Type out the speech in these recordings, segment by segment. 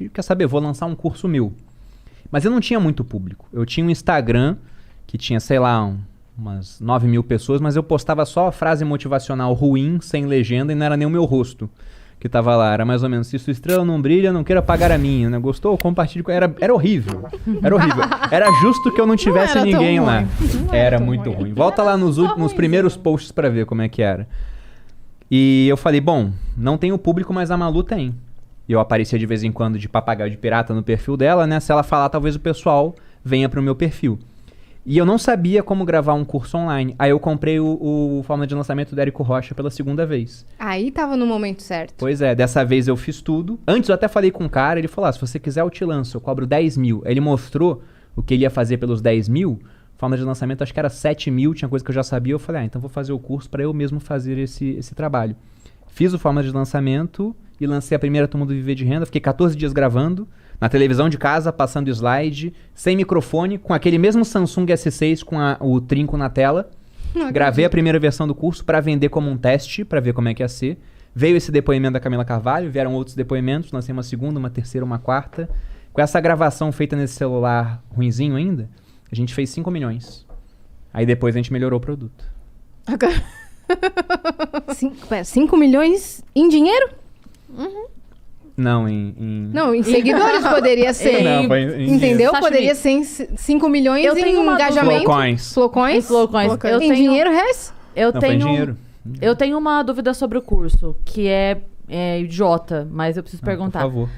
quer saber, vou lançar um curso meu. Mas eu não tinha muito público. Eu tinha um Instagram que tinha, sei lá, umas 9 mil pessoas, mas eu postava só frase motivacional ruim, sem legenda, e não era nem o meu rosto que tava lá. Era mais ou menos, se sua estrela não brilha, não queira apagar a minha, né? Gostou? Compartilhe com... Era horrível. Era horrível. Era justo que eu não tivesse ninguém lá. Era muito ruim. Volta lá nos primeiros posts pra ver como é que era. E eu falei, bom, não tem o público, mas a Malu tem. E eu aparecia de vez em quando de papagaio de pirata no perfil dela, né? Se ela falar, talvez o pessoal venha pro meu perfil. E eu não sabia como gravar um curso online. Aí eu comprei o Fórmula de Lançamento do Érico Rocha pela segunda vez. Aí tava no momento certo. Pois é, dessa vez eu fiz tudo. Antes eu até falei com um cara, ele falou, se você quiser eu te lanço, eu cobro 10 mil. Aí ele mostrou o que ele ia fazer pelos 10 mil. Fórmula de lançamento acho que era 7 mil, tinha coisa que eu já sabia. Eu falei, então vou fazer o curso para eu mesmo fazer esse trabalho. Fiz o Fórmula de Lançamento e lancei a primeira turma do Viver de Renda. Fiquei 14 dias gravando. Na televisão de casa, passando slide, sem microfone, com aquele mesmo Samsung S6 com o trinco na tela. Gravei a primeira versão do curso para vender como um teste, para ver como é que ia ser. Veio esse depoimento da Camila Carvalho, vieram outros depoimentos, lancei uma segunda, uma terceira, uma quarta. Com essa gravação feita nesse celular ruinzinho ainda, a gente fez 5 milhões. Aí depois a gente melhorou o produto. 5 milhões em dinheiro? Não, Não, em seguidores poderia ser. Não, foi em entendeu? Sashimi. Poderia ser em 5 milhões Eu em tenho uma engajamento. Flowcoins. Flowcoins? Flowcoins. Eu Em tenho- dinheiro, Rez? Eu Não, foi em tenho, dinheiro. eu tenho uma dúvida sobre o curso, que é idiota, mas eu preciso perguntar. Por favor.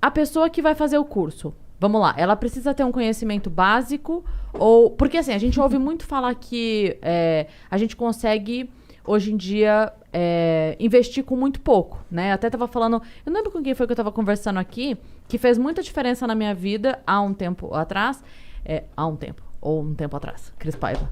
A pessoa que vai fazer o curso, vamos lá, ela precisa ter um conhecimento básico ou... Porque assim, a gente ouve muito falar que a gente consegue, hoje em dia, investir com muito pouco, né? Até tava falando... Eu não lembro com quem foi que eu tava conversando aqui, que fez muita diferença na minha vida há um tempo atrás. Ou um tempo atrás, Cris Paiva.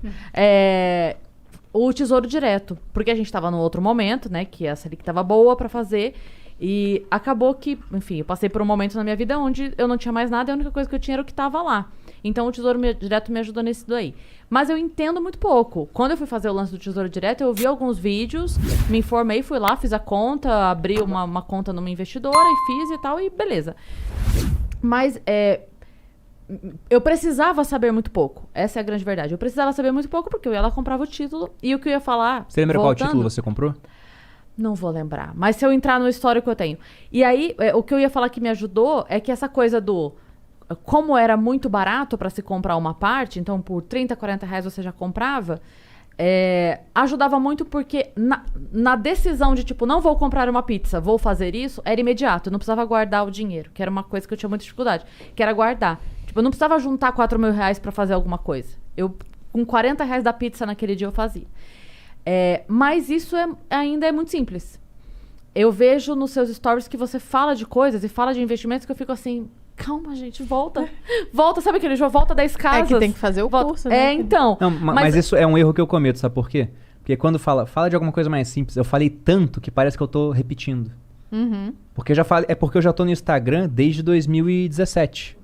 O Tesouro Direto. Porque a gente tava num outro momento, né? Que essa ali que tava boa pra fazer. E acabou que, enfim, eu passei por um momento na minha vida onde eu não tinha mais nada e a única coisa que eu tinha era o que tava lá. Então o Tesouro Direto me ajudou nisso daí. Mas eu entendo muito pouco. Quando eu fui fazer o lance do Tesouro Direto, eu vi alguns vídeos, me informei, fui lá, fiz a conta, abri uma conta numa investidora e fiz e tal, e beleza. Mas eu precisava saber muito pouco. Essa é a grande verdade. Eu precisava saber muito pouco porque eu ia lá, comprava o título e o que eu ia falar... Você lembra qual título você comprou? Não vou lembrar. Mas se eu entrar no histórico, eu tenho. E aí, o que eu ia falar que me ajudou é que essa coisa do... Como era muito barato para se comprar uma parte, então por 30, 40 reais você já comprava, ajudava muito porque na decisão de tipo, não vou comprar uma pizza, vou fazer isso, era imediato. Eu não precisava guardar o dinheiro, que era uma coisa que eu tinha muita dificuldade, que era guardar. Tipo, eu não precisava juntar 4 mil reais para fazer alguma coisa. Eu, com 40 reais da pizza naquele dia, eu fazia. Mas isso ainda é muito simples. Eu vejo nos seus stories que você fala de coisas e fala de investimentos que eu fico assim... Calma, gente, volta. Volta, sabe aquele jogo? Volta 10 casas. É que tem que fazer o curso, né? Então. Não, mas isso é um erro que eu cometo, sabe por quê? Porque quando fala de alguma coisa mais simples, eu falei tanto que parece que eu tô repetindo. Porque eu já falei, porque eu já tô no Instagram desde 2017.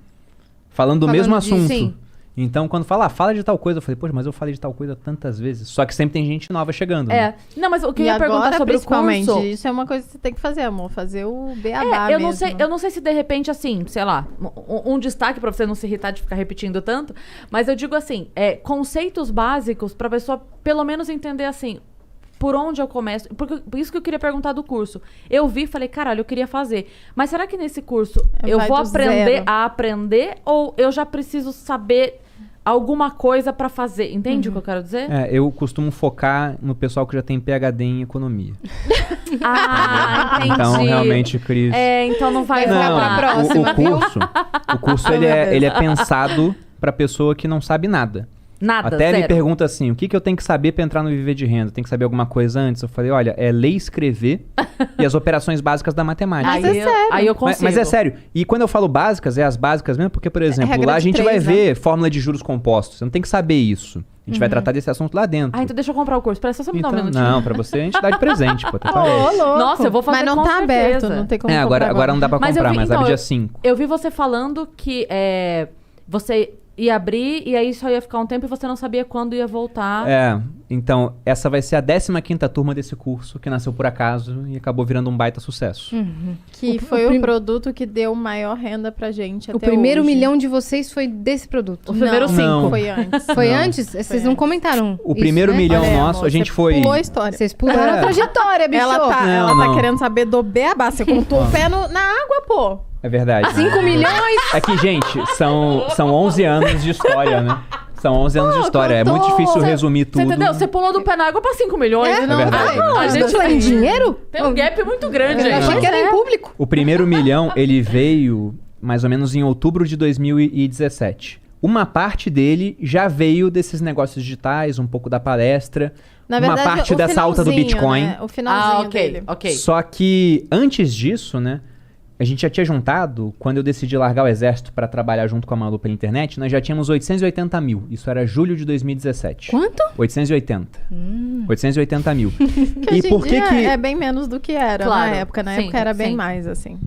Falando do mesmo assunto. Sim. Então, quando fala de tal coisa, eu falei, poxa, mas eu falei de tal coisa tantas vezes. Só que sempre tem gente nova chegando. Né? Não, mas o que eu E ia agora, perguntar sobre o principalmente, curso... isso é uma coisa que você tem que fazer, amor. Fazer o beabá eu mesmo. não sei se de repente, assim, sei lá, um destaque pra você não se irritar de ficar repetindo tanto, mas eu digo assim, conceitos básicos pra pessoa pelo menos entender assim, por onde eu começo. Por isso que eu queria perguntar do curso. Eu vi e falei, caralho, eu queria fazer. Mas será que nesse curso eu Vai vou do aprender zero. a aprender ou eu já preciso saber alguma coisa pra fazer? Entende o que eu quero dizer? Eu costumo focar no pessoal que já tem PhD em economia. Entendi. Então, realmente, Cris... Então não vai Não, rolar. pra próxima. O curso ele é pensado pra pessoa que não sabe nada. Nada, Até zero. me pergunta assim, o que eu tenho que saber pra entrar no Viver de Renda? Tem que saber alguma coisa antes? Eu falei, olha, ler e escrever e as operações básicas da matemática. Mas é sério. Aí eu consigo. Mas é sério. E quando eu falo básicas, é as básicas mesmo, porque, por exemplo, regra lá a de gente vai 3, né? ver fórmula de juros compostos. Você não tem que saber isso. A gente vai tratar desse assunto lá dentro. Então deixa eu comprar o curso. Presta só me dar um minutinho. Não, pra você a gente dá de presente, pô. Até Ô, parece. louco. Nossa, eu vou fazer Mas não com tá aberto, certeza. não tem como Agora não dá pra Mas eu comprar, vi- mas então, abre dia eu- 5. Eu vi você falando que você ia abrir e aí só ia ficar um tempo e você não sabia quando ia voltar. Então, essa vai ser a 15ª turma desse curso, que nasceu por acaso e acabou virando um baita sucesso. Que foi o produto que deu maior renda pra gente até O primeiro hoje. milhão de vocês foi desse produto. Os primeiros 5. Não. Foi antes. Foi antes? Vocês não comentaram O isso, primeiro né? milhão Olha, nosso, amor, a gente você foi... pulou a história. Vocês pularam a trajetória, bicho. Ela tá Não. querendo saber do beabá. Você contou o pé na água, pô. É verdade. 5 milhões? É que, gente, são 11 anos de história, né? São 11 anos de história. É muito difícil resumir Você tudo. entendeu? Você pulou do pé na água pra 5 milhões. É verdade. A gente Em dinheiro? tem um gap muito grande Eu aí. achei que era em público. O primeiro milhão, ele veio mais ou menos em outubro de 2017. Uma parte dele já veio desses negócios digitais, um pouco da palestra. Na verdade, uma parte o dessa alta do finalzinho, Bitcoin. né? O finalzinho dele. ok. Só que antes disso, né? A gente já tinha juntado, quando eu decidi largar o exército para trabalhar junto com a Malu pela internet, nós já tínhamos 880 mil. Isso era julho de 2017. Quanto? 880. 880 mil. Que E hoje em por que dia que... é bem menos do que era Claro, na época. Na sim, época era bem sim. mais, assim.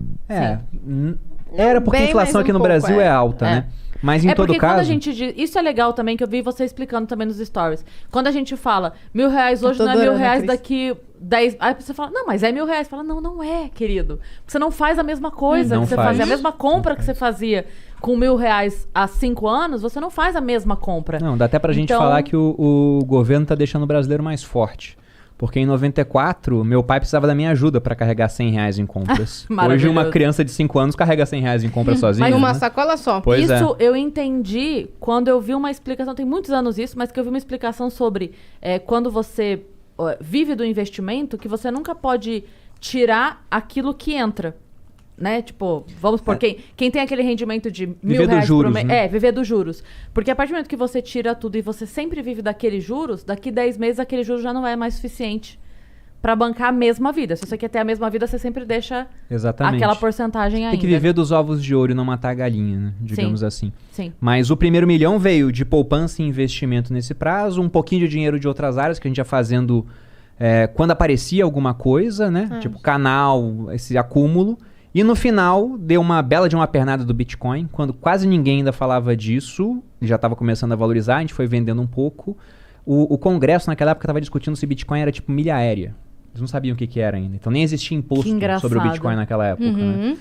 Era porque a Bem inflação mais aqui um no pouco, Brasil é alta, É. né? Mas em É todo porque quando a caso... gente diz... Isso é legal também, que eu vi você explicando também nos stories. Quando a gente fala, R$1.000 hoje tô não é adorando, R$1.000 Cris. daqui 10... Aí você fala, não, mas é R$1.000. Fala, não é, querido. Você não faz a mesma coisa Não que você faz. fazia. A mesma compra que você fazia com R$1.000 há 5 anos, você não faz a mesma compra. Não, dá até pra gente Então- falar que o governo tá deixando o brasileiro mais forte. Porque em 94, meu pai precisava da minha ajuda pra carregar R$100 em compras. Hoje Maravilhoso. uma criança de 5 anos carrega R$100 em compras sozinha. Mas uma né? sacola só. Pois é. Isso eu entendi quando eu vi uma explicação, tem muitos anos isso, mas que eu vi uma explicação sobre quando você vive do investimento, que você nunca pode tirar aquilo que entra. Né? Tipo, vamos por quem tem aquele rendimento de Viver R$1.000 dos juros, por mês. né? Viver dos juros. Porque a partir do momento que você tira tudo e você sempre vive daqueles juros, daqui 10 meses aquele juro já não é mais suficiente pra bancar a mesma vida. Se você quer ter a mesma vida, você sempre deixa Exatamente. aquela porcentagem ainda. Tem que viver dos ovos de ouro e não matar a galinha, né? Digamos assim. Sim. Mas o primeiro milhão veio de poupança e investimento nesse prazo, um pouquinho de dinheiro de outras áreas que a gente ia fazendo quando aparecia alguma coisa, né? Tipo canal, esse acúmulo. E no final, deu uma bela de uma pernada do Bitcoin, quando quase ninguém ainda falava disso, já estava começando a valorizar, a gente foi vendendo um pouco. O Congresso naquela época estava discutindo se Bitcoin era tipo milha aérea. Eles não sabiam o que era ainda. Então nem existia imposto sobre o Bitcoin naquela época, né?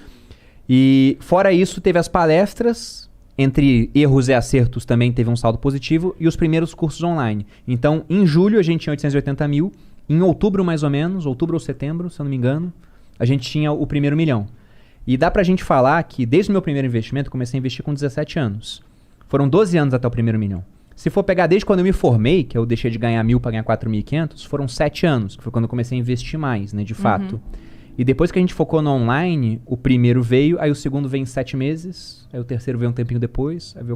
E fora isso, teve as palestras, entre erros e acertos também teve um saldo positivo, e os primeiros cursos online. Então, em julho a gente tinha 880 mil, em outubro mais ou menos, outubro ou setembro, se eu não me engano, a gente tinha o primeiro milhão. E dá pra gente falar que desde o meu primeiro investimento, comecei a investir com 17 anos. Foram 12 anos até o primeiro milhão. Se for pegar desde quando eu me formei, que eu deixei de ganhar 1.000 para ganhar 4.500, foram 7 anos, que foi quando eu comecei a investir mais, né, de fato. E depois que a gente focou no online, o primeiro veio, aí o segundo veio em 7 meses, aí o terceiro veio um tempinho depois, aí veio